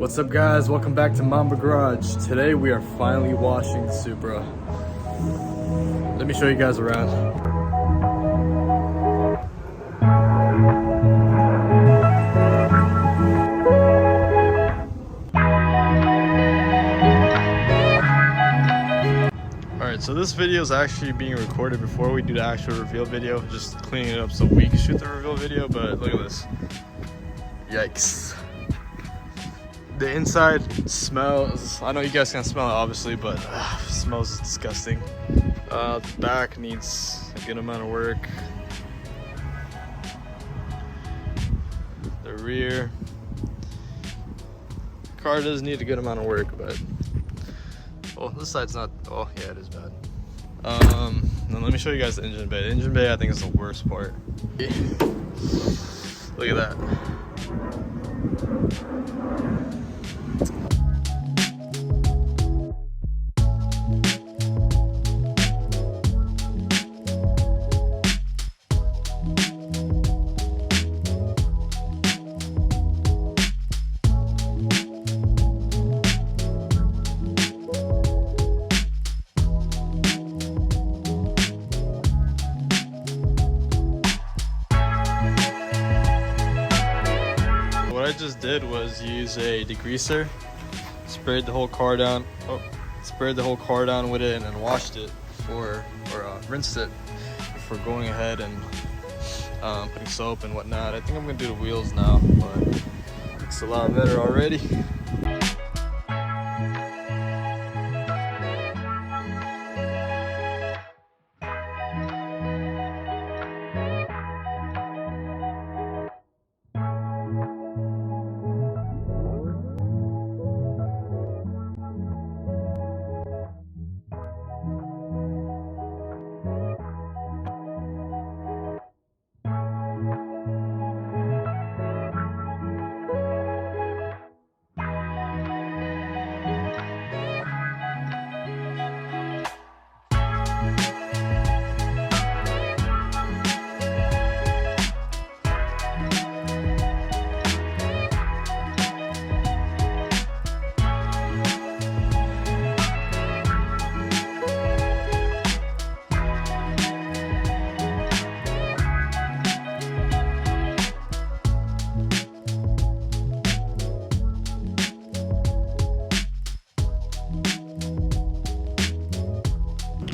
What's up guys, welcome back to Mamba Garage. Today we are finally washing the Supra. Let me show you guys around. Alright, so this video is actually being recorded before we do the actual reveal video. Just cleaning it up so we can shoot the reveal video, but look at this. Yikes. The inside smells, I know you guys can't smell it obviously, but it smells disgusting. The back needs a good amount of work. The rear. The car does need a good amount of work, but well, this side's not, oh yeah, it is bad. Now let me show you guys the engine bay. The engine bay I think is the worst part. Look at that. What I just did was use a degreaser, sprayed the whole car down, with it, and then washed it rinsed it before going ahead and putting soap and whatnot. I think I'm gonna do the wheels now, but it looks a lot better already.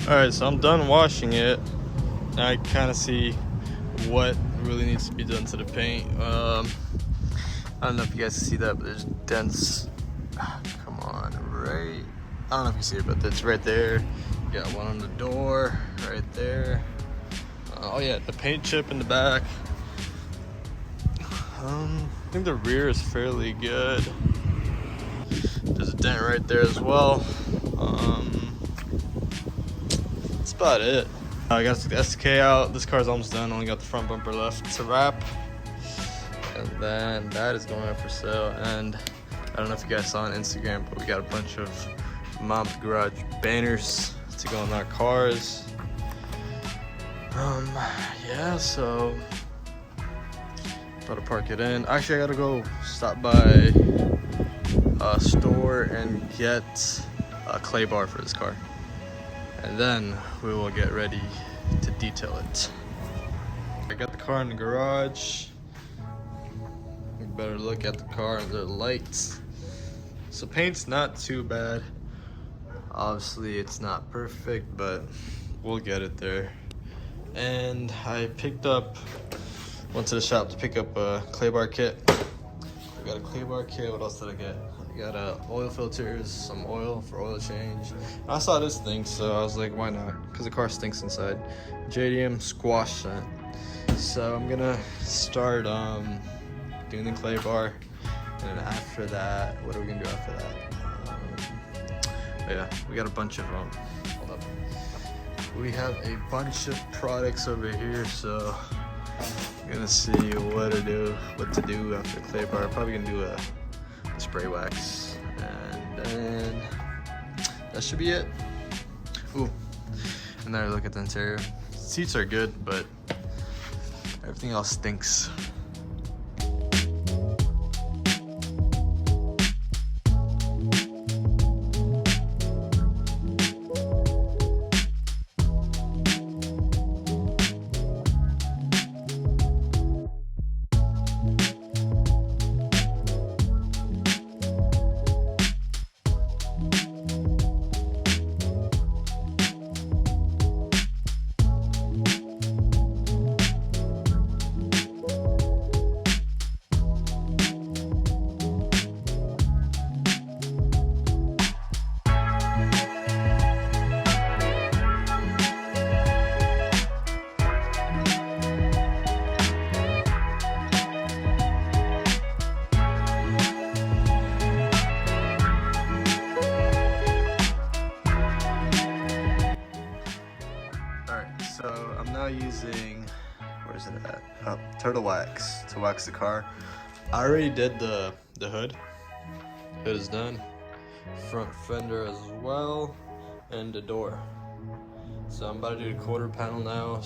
Alright, so I'm done washing it. Now I kind of see what really needs to be done to the paint. I don't know if you guys can see that, but there's dents. Come on, right? I don't know if you see it, but it's right there. You got one on the door, right there. Oh yeah, the paint chip in the back. I think the rear is fairly good. There's a dent right there as well. That's about it. I got the SK out. This car's almost done. Only got the front bumper left to wrap. And then that is going up for sale. And I don't know if you guys saw on Instagram, but we got a bunch of Mamba Garage banners to go on our cars. Yeah, so about to park it in. Actually, I gotta go stop by a store and get a clay bar for this car. And then we will get ready to detail it. I got the car in the garage. You better look at the car and the lights. So paint's not too bad. Obviously it's not perfect, but we'll get it there. And I went to the shop to pick up a clay bar kit. I got a clay bar kit. What else did I get? I got oil filters, some oil for oil change. I saw this thing, so I was like, why not? Because the car stinks inside. JDM squash scent. So I'm gonna start doing the clay bar, and then after that, what are we gonna do after that? Yeah, we got a bunch of hold up. We have a bunch of products over here, so I'm gonna see what to do after the clay bar. Probably gonna do a spray wax, and then that should be it. Ooh, and then I look at the interior. Seats are good, but everything else stinks. now using, where is it at? Oh, turtle wax to wax the car. I already did the hood. Hood is done. Front fender as well, and the door. So I'm about to do the quarter panel now.